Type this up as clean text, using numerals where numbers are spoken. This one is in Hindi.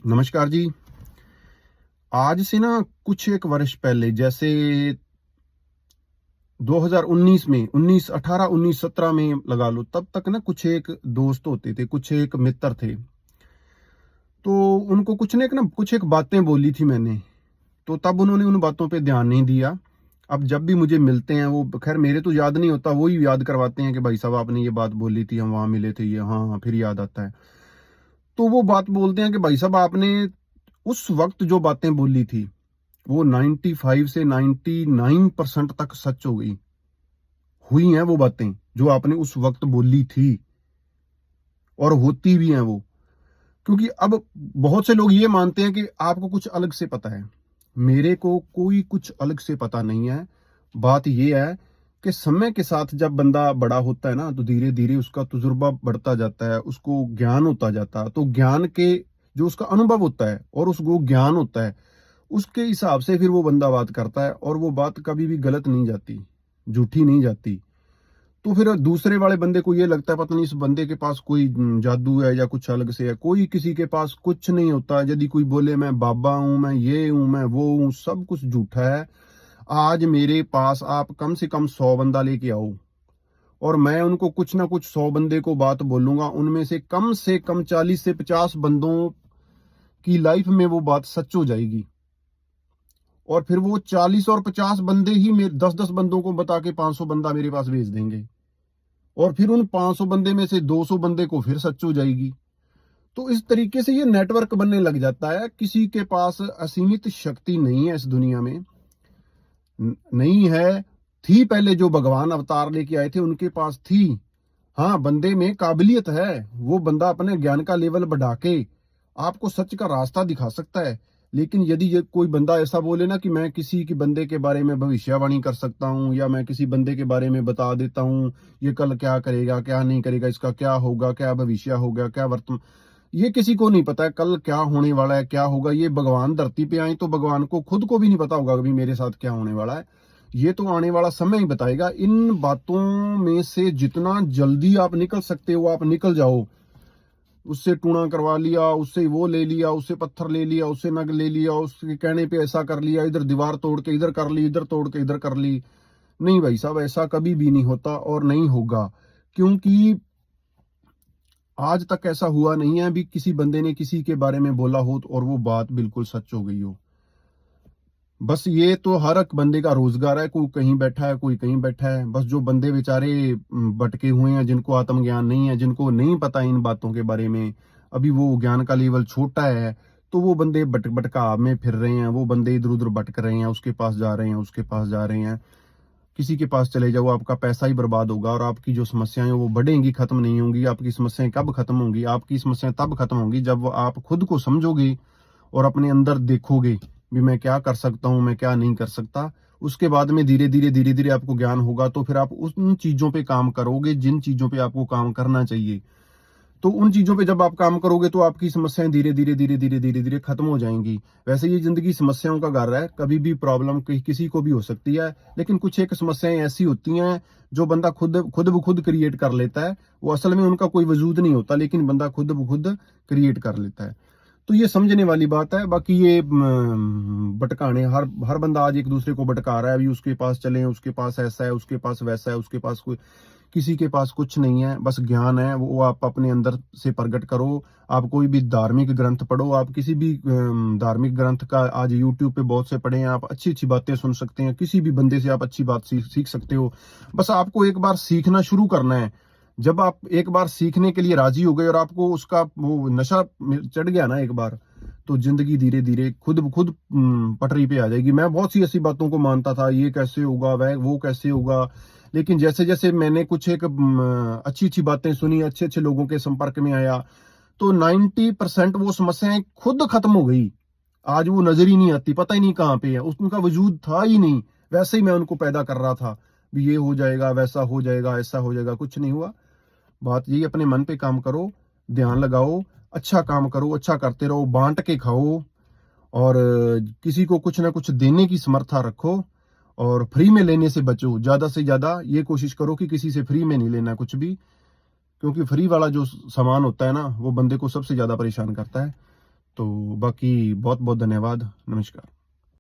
नमस्कार जी। आज से ना कुछ एक वर्ष पहले जैसे 2019 में 19 18 19 17 में लगा लो, तब तक ना कुछ एक दोस्त होते थे, कुछ एक मित्र थे। तो उनको कुछ एक बातें बोली थी मैंने, तो तब उन्होंने उन बातों पे ध्यान नहीं दिया। अब जब भी मुझे मिलते हैं, वो खैर मेरे तो याद नहीं होता, वो ही याद करवाते हैं कि भाई साहब आपने ये बात बोली थी, हम वहाँ मिले थे, ये हाँ हाँ, फिर याद आता है। तो वो बात बोलते हैं कि भाई साहब आपने उस वक्त जो बातें बोली थी वो 95 से 99% तक सच हो गई, हुई हैं वो बातें जो आपने उस वक्त बोली थी, और होती भी हैं वो। क्योंकि अब बहुत से लोग ये मानते हैं कि आपको कुछ अलग से पता है। मेरे को कोई कुछ अलग से पता नहीं है। बात ये है कि समय के साथ जब बंदा बड़ा होता है ना, तो धीरे धीरे उसका तजुर्बा बढ़ता जाता है, उसको ज्ञान होता जाता है। तो ज्ञान के जो उसका अनुभव होता है और उसको ज्ञान होता है, उसके हिसाब से फिर वो बंदा बात करता है, और वो बात कभी भी गलत नहीं जाती, झूठी नहीं जाती। तो फिर दूसरे वाले बंदे को ये लगता है पता नहीं इस बंदे के पास कोई जादू है या कुछ अलग से है। कोई किसी के पास कुछ नहीं होता। यदि कोई बोले मैं बाबा हूं, मैं ये हूं, मैं वो हूं, सब कुछ झूठा है। आज मेरे पास आप कम से कम 100 बंदा लेके आओ, और मैं उनको कुछ ना कुछ 100 बंदे को बात बोलूंगा, उनमें से कम 40 से 50 बंदों की लाइफ में वो बात सच हो जाएगी। और फिर वो 40 और 50 बंदे ही मेरे 10-10 बंदों को बता के 500 बंदा मेरे पास भेज देंगे, और फिर उन 500 बंदे में से 200 बंदे को फिर सच हो जाएगी। तो इस तरीके से ये नेटवर्क बनने लग जाता है। किसी के पास असीमित शक्ति नहीं है इस दुनिया में, नहीं है। थी पहले जो भगवान अवतार लेके आए थे उनके पास थी। हाँ, बंदे में काबिलियत है, वो बंदा अपने ज्ञान का लेवल बढ़ा के आपको सच का रास्ता दिखा सकता है। लेकिन यदि ये कोई बंदा ऐसा बोले ना कि मैं किसी के बंदे के बारे में भविष्यवाणी कर सकता हूँ, या मैं किसी बंदे के बारे में बता देता हूँ, ये कल क्या करेगा क्या नहीं करेगा, इसका क्या होगा, क्या भविष्य होगा, क्या वर्तमान, ये किसी को नहीं पता है कल क्या होने वाला है, क्या होगा। ये भगवान धरती पे आए तो भगवान को खुद को भी नहीं पता होगा अभी मेरे साथ क्या होने वाला है। ये तो आने वाला समय ही बताएगा। इन बातों में से जितना जल्दी आप निकल सकते हो आप निकल जाओ। उससे टूणा करवा लिया, उससे वो ले लिया, उससे पत्थर ले लिया, उससे नग ले लिया, उसके कहने पे ऐसा कर लिया, इधर दीवार तोड़ के इधर कर ली, इधर तोड़ के इधर कर ली। नहीं भाई साहब, ऐसा कभी भी नहीं होता और नहीं होगा। क्योंकि आज तक ऐसा हुआ नहीं है अभी किसी बंदे ने किसी के बारे में बोला हो और वो बात बिल्कुल सच हो गई हो। बस ये तो हर एक बंदे का रोजगार है, कोई कहीं बैठा है, कोई कहीं बैठा है। बस जो बंदे बेचारे भटके हुए हैं, जिनको आत्मज्ञान नहीं है, जिनको नहीं पता इन बातों के बारे में, अभी वो ज्ञान का लेवल छोटा है, तो वो बंदे भटका में फिर रहे हैं। वो बंदे इधर उधर भटक रहे हैं, उसके पास जा रहे हैं, उसके पास जा रहे हैं। किसी के पास चले जाओ, आपका पैसा ही बर्बाद होगा, और आपकी जो समस्याएं हैं वो बढ़ेंगी, खत्म नहीं होंगी। आपकी समस्याएं कब खत्म होंगी? आपकी समस्याएं तब खत्म होंगी जब आप खुद को समझोगे और अपने अंदर देखोगे भी मैं क्या कर सकता हूँ, मैं क्या नहीं कर सकता। उसके बाद में धीरे धीरे आपको ज्ञान होगा, तो फिर आप उन चीजों पे काम करोगे जिन चीजों पे आपको काम करना चाहिए। तो उन चीजों पे जब आप काम करोगे तो आपकी समस्याएं धीरे धीरे खत्म हो जाएंगी। वैसे ये जिंदगी समस्याओं का घर है, कभी भी प्रॉब्लम किसी को भी हो सकती है। लेकिन कुछ एक समस्याएं ऐसी होती हैं जो बंदा खुद खुद ब खुद क्रिएट कर लेता है। वो असल में उनका कोई वजूद नहीं होता, लेकिन बंदा खुद ब खुद क्रिएट कर लेता है। तो ये समझने वाली बात है। बाकी ये भटकाने, हर हर बंदा आज एक दूसरे को भटका रहा है। अभी उसके पास चले, उसके पास ऐसा है, उसके पास वैसा है, उसके पास कोई, किसी के पास कुछ नहीं है। बस ज्ञान है, वो आप अपने अंदर से प्रकट करो। आप कोई भी धार्मिक ग्रंथ पढ़ो, आप किसी भी धार्मिक ग्रंथ का आज यूट्यूब पे बहुत से पढ़े हैं, आप अच्छी अच्छी बातें सुन सकते हैं। किसी भी बंदे से आप अच्छी बात सीख सकते हो। बस आपको एक बार सीखना शुरू करना है। जब आप एक बार सीखने के लिए राजी हो गए और आपको उसका वो नशा चढ़ गया ना एक बार, तो जिंदगी धीरे धीरे खुद ब खुद पटरी पे आ जाएगी। मैं बहुत सी ऐसी बातों को मानता था, ये कैसे होगा, वह वो कैसे होगा। लेकिन जैसे जैसे मैंने कुछ एक अच्छी अच्छी बातें सुनी, अच्छे अच्छे लोगों के संपर्क में आया, तो 90% वो समस्याएं खुद खत्म हो गई। आज वो नजर ही नहीं आती, पता ही नहीं कहाँ पे है, उनका वजूद था ही नहीं। वैसे ही मैं उनको पैदा कर रहा था भी ये हो जाएगा, वैसा हो जाएगा, ऐसा हो जाएगा। कुछ नहीं हुआ। बात यही, अपने मन पे काम करो, ध्यान लगाओ, अच्छा काम करो, अच्छा करते रहो, बांट के खाओ, और किसी को कुछ ना कुछ देने की समर्था रखो, और फ्री में लेने से बचो। ज्यादा से ज्यादा ये कोशिश करो कि किसी से फ्री में नहीं लेना कुछ भी, क्योंकि फ्री वाला जो सामान होता है ना, वो बंदे को सबसे ज्यादा परेशान करता है। तो बाकी बहुत बहुत धन्यवाद, नमस्कार।